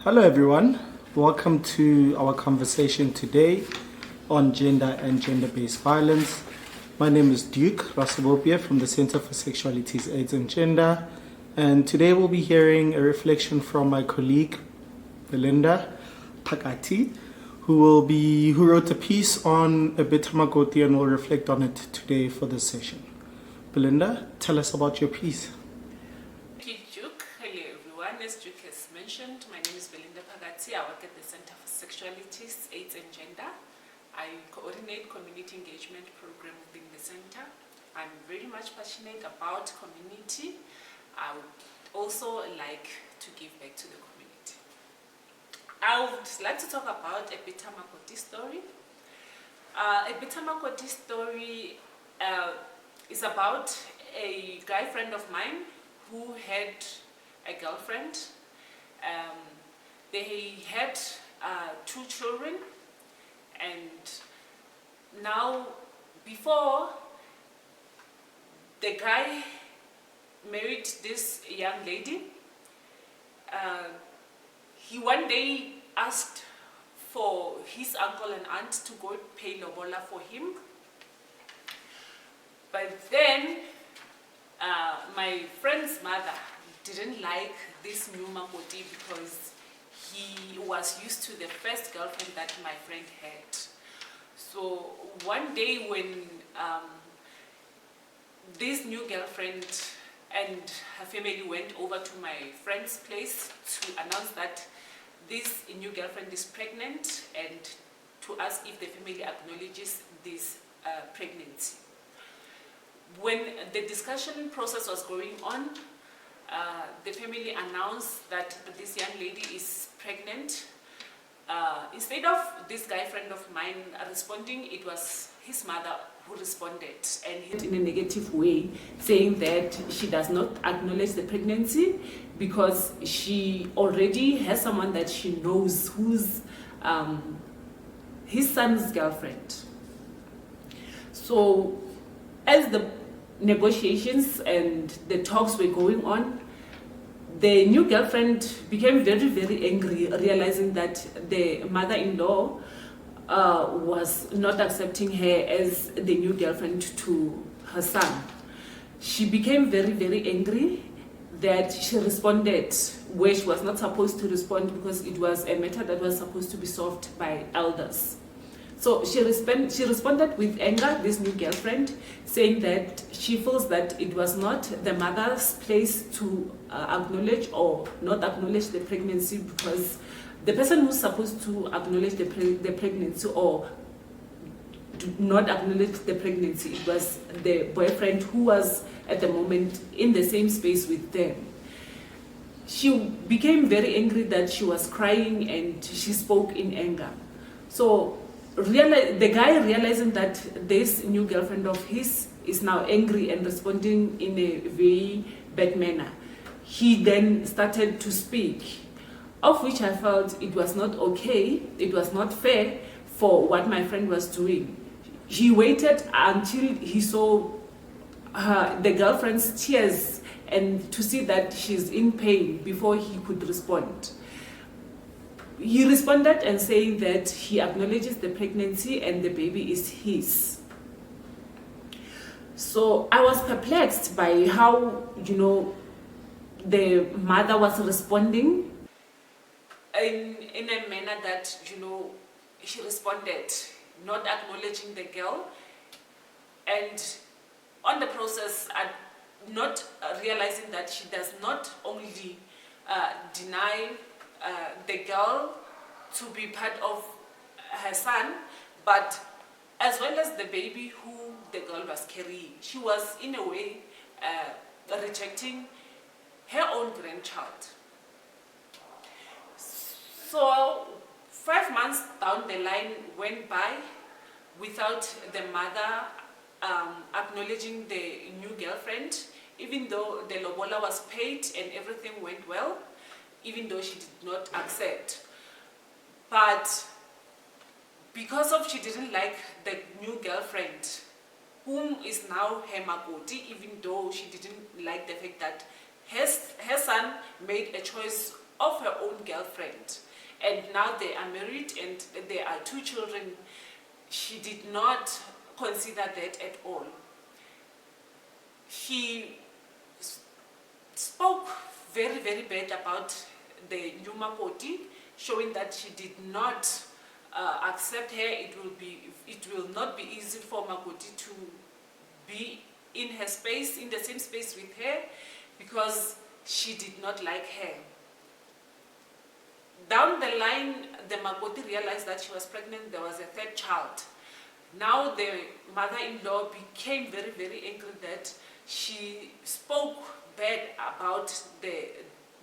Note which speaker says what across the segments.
Speaker 1: Hello everyone, welcome to our conversation today on gender and gender-based violence. My name is Duke Rasabopia from the Center for Sexualities, AIDS and Gender, and today we'll be hearing a reflection from my colleague Belinda Pakati, who wrote a piece on Ebitamakoti and will reflect on it today for this session. Belinda, tell us about your piece.
Speaker 2: Thank you, Duke. Hello, everyone. As Duke has mentioned, my name is Belinda Pakati. I work at the Center for Sexualities, AIDS and Gender. I coordinate community engagement program within the center. I'm very much passionate about community. I would also like to give back to the community. I would like to talk about a Ebitamakoti story. Ebitamakoti story is about a guy friend of mine who had a girlfriend. They had 2 children, and now before the guy married this young lady, he one day asked for his uncle and aunt to go pay lobola for him. But then my friend's mother didn't like this new Makoti because he was used to the first girlfriend that my friend had. So one day when this new girlfriend and her family went over to my friend's place to announce that this new girlfriend is pregnant and to ask if the family acknowledges this pregnancy. When the discussion process was going on, the family announced that this young lady is pregnant. Instead of this guy friend of mine responding, it was his mother who responded, and in a negative way, saying that she does not acknowledge the pregnancy because she already has someone that she knows who's his son's girlfriend. So as the negotiations and the talks were going on, the new girlfriend became very, very angry, realizing that the mother-in-law was not accepting her as the new girlfriend to her son. She became very, very angry that she responded where she was not supposed to respond because it was a matter that was supposed to be solved by elders. So she responded with anger, this new girlfriend, saying that she feels that it was not the mother's place to acknowledge or not acknowledge the pregnancy because the person who's supposed to acknowledge the pregnancy or do not acknowledge the pregnancy, it was the boyfriend who was at the moment in the same space with them. She became very angry that she was crying and she spoke in anger. So the guy, realizing that this new girlfriend of his is now angry and responding in a very bad manner, he then started to speak, of which I felt it was not okay, it was not fair for what my friend was doing. He waited until he saw the girlfriend's tears and to see that she's in pain before he could respond. He responded and saying that he acknowledges the pregnancy and the baby is his. So I was perplexed by how, the mother was responding in a manner that, she responded, not acknowledging the girl, and on the process, not realizing that she does not only deny the girl to be part of her son, but as well as the baby who the girl was carrying. She was in a way rejecting her own grandchild. So 5 months down the line went by without the mother acknowledging the new girlfriend, even though the lobola was paid and everything went well, even though she did not accept. But because of she didn't like the new girlfriend, whom is now her Makoti, even though she didn't like the fact that her son made a choice of her own girlfriend. And now they are married and there are 2 children. She did not consider that at all. She spoke very, very bad about the new Makoti, showing that she did not accept her. It will not be easy for Makoti to be in her space, in the same space with her, because she did not like her. Down the line, the Makoti realized that she was pregnant. There was a 3rd child. Now the mother-in-law became very, very angry that she spoke bad about the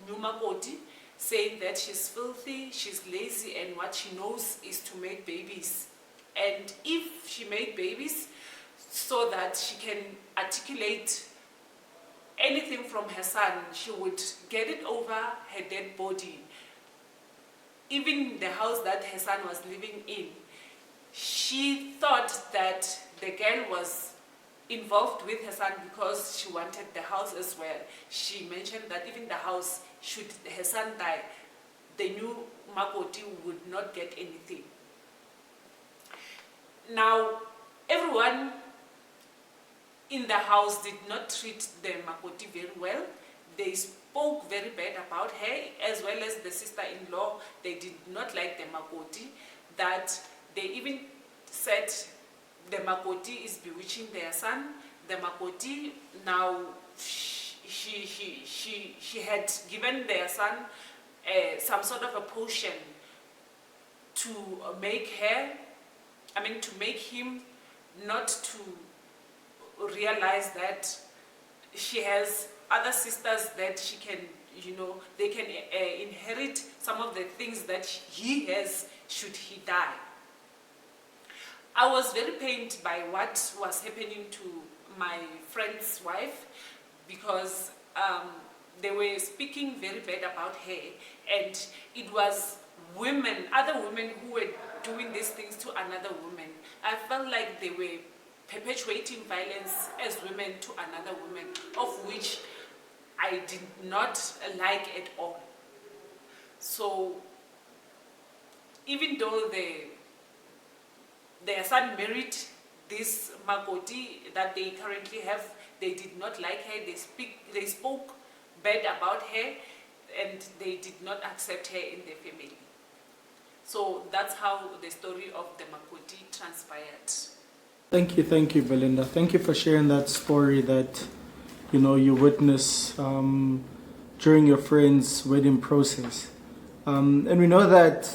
Speaker 2: new Makoti, saying that she's filthy, she's lazy, and what she knows is to make babies. And if she made babies so that she can articulate anything from her son, she would get it over her dead body. Even the house that her son was living in, she thought that the girl was involved with her son because she wanted the house as well. She mentioned that even the house, should her son die, the new Makoti would not get anything. Now, everyone in the house did not treat the Makoti very well. They spoke very bad about her, as well as the sister-in-law. They did not like the Makoti, that they even said the Makoti is bewitching their son. The Makoti, now she had given their son some sort of a potion to make him not to realize that she has other sisters that she can, they can inherit some of the things that he has should he die. I was very pained by what was happening to my friend's wife, because they were speaking very bad about her, and it was other women who were doing these things to another woman. I felt like they were perpetuating violence as women to another woman, of which I did not like at all. So even though their son married this Makoti that they currently have, they did not like her. They spoke bad about her, and they did not accept her in their family. So that's how the story of the Makoti transpired.
Speaker 1: Thank you, Belinda. Thank you for sharing that story that you witnessed during your friend's wedding process. And we know that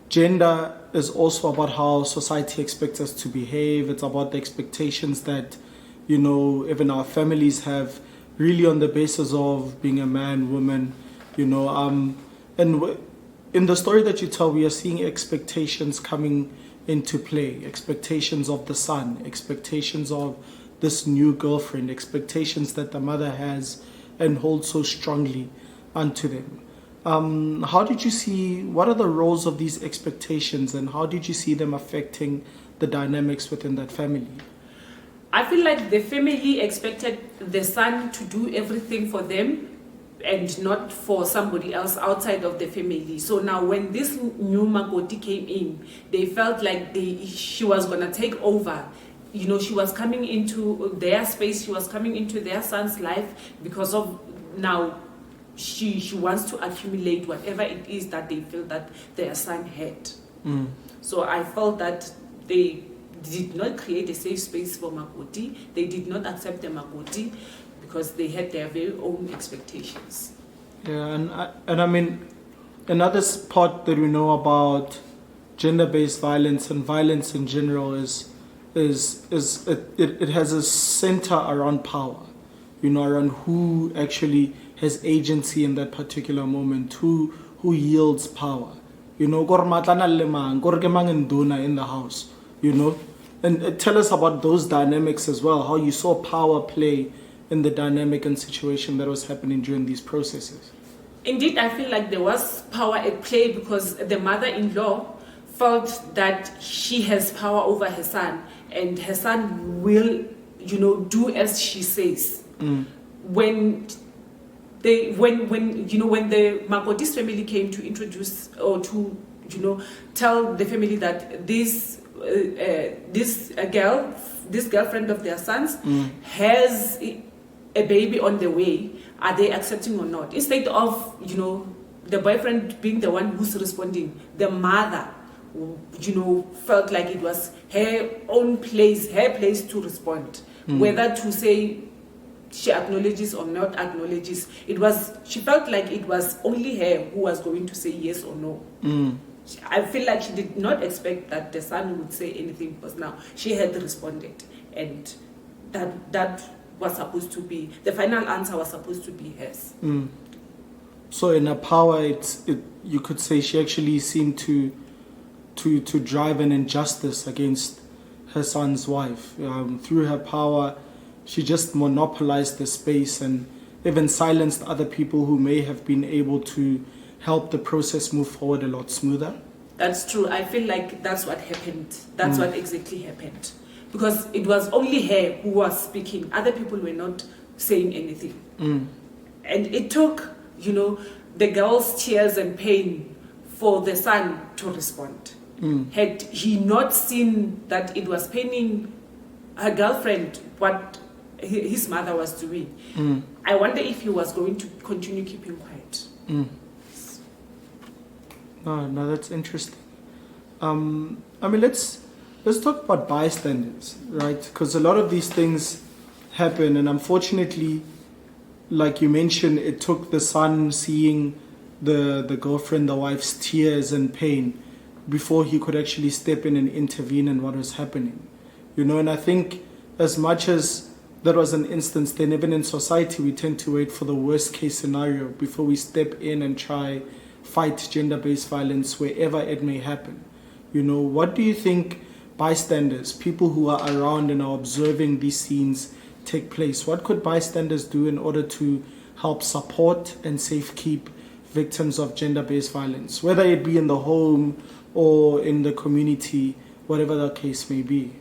Speaker 1: gender is also about how society expects us to behave. It's about the expectations that even our families have, really on the basis of being a man, woman. And in the story that you tell, we are seeing expectations coming into play, expectations of the son, expectations of this new girlfriend, expectations that the mother has and holds so strongly unto them. How did you see, what are the roles of these expectations, and how did you see them affecting the dynamics within that family?
Speaker 2: I feel like the family expected the son to do everything for them and not for somebody else outside of the family. So now when this new Makoti came in, they felt like she was going to take over. She was coming into their space, she was coming into their son's life, because of now she wants to accumulate whatever it is that they feel that their son had. So I felt that they did not create a safe space for Makoti. They did not accept the Makoti because they had their very own expectations.
Speaker 1: Yeah, and I mean, another part that we know about gender-based violence and violence in general is it has a center around power, around who actually has agency in that particular moment, who yields power. In the house, And tell us about those dynamics as well, how you saw power play in the dynamic and situation that was happening during these processes.
Speaker 2: Indeed, I feel like there was power at play because the mother-in-law felt that she has power over her son, and her son will, do as she says. When when the Makoti's family came to introduce or to tell the family that this girlfriend of their sons has a baby on the way, are they accepting or not? Instead of the boyfriend being the one who's responding, the mother felt like it was her place to respond, whether to say she acknowledges or not acknowledges. She felt like it was only her who was going to say yes or no. I feel like she did not expect that the son would say anything, because now she had responded, and that was supposed to be the final answer, was supposed to be hers.
Speaker 1: So in her power, you could say she actually seemed to drive an injustice against her son's wife. Through her power, she just monopolized the space and even silenced other people who may have been able to help the process move forward a lot smoother.
Speaker 2: That's true. I feel like that's what happened. That's what exactly happened. Because it was only her who was speaking. Other people were not saying anything. And it took, the girl's tears and pain for the son to respond. Had he not seen that it was paining her girlfriend what his mother was doing, I wonder if he was going to continue keeping quiet.
Speaker 1: No, that's interesting. Let's talk about bystanders, right? Because a lot of these things happen, and unfortunately, like you mentioned, it took the son seeing the girlfriend, the wife's tears and pain before he could actually step in and intervene in what was happening. And I think as much as that was an instance, then even in society we tend to wait for the worst case scenario before we step in and try fight gender-based violence wherever it may happen. What do you think bystanders, people who are around and are observing these scenes take place, what could bystanders do in order to help support and safekeep victims of gender-based violence, whether it be in the home or in the community, whatever the case may be?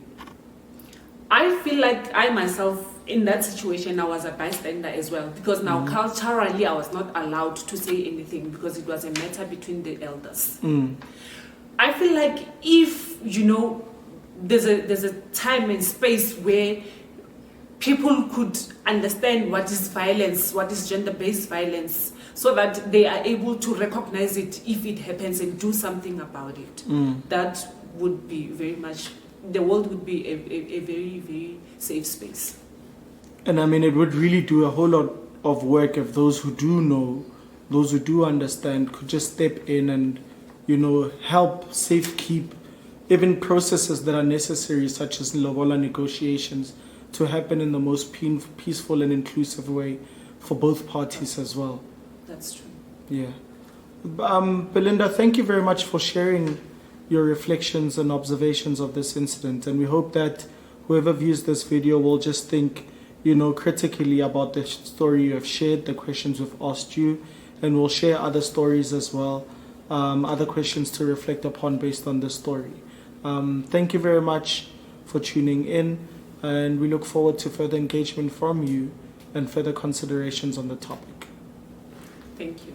Speaker 2: I feel like I myself, in that situation, I was a bystander as well, because now culturally I was not allowed to say anything because it was a matter between the elders. I feel like if there's a time and space where people could understand what is violence, what is gender-based violence, so that they are able to recognize it if it happens and do something about it. That would be the world would be a very, very safe space.
Speaker 1: And it would really do a whole lot of work if those who do know, those who do understand, could just step in and, help safekeep even processes that are necessary, such as lobola negotiations, to happen in the most peaceful and inclusive way for both parties as well.
Speaker 2: That's true.
Speaker 1: Yeah. Belinda, thank you very much for sharing your reflections and observations of this incident. And we hope that whoever views this video will just think, critically about the story you have shared, the questions we've asked you, and we'll share other stories as well, other questions to reflect upon based on this story. Thank you very much for tuning in, and we look forward to further engagement from you and further considerations on the topic.
Speaker 2: Thank you.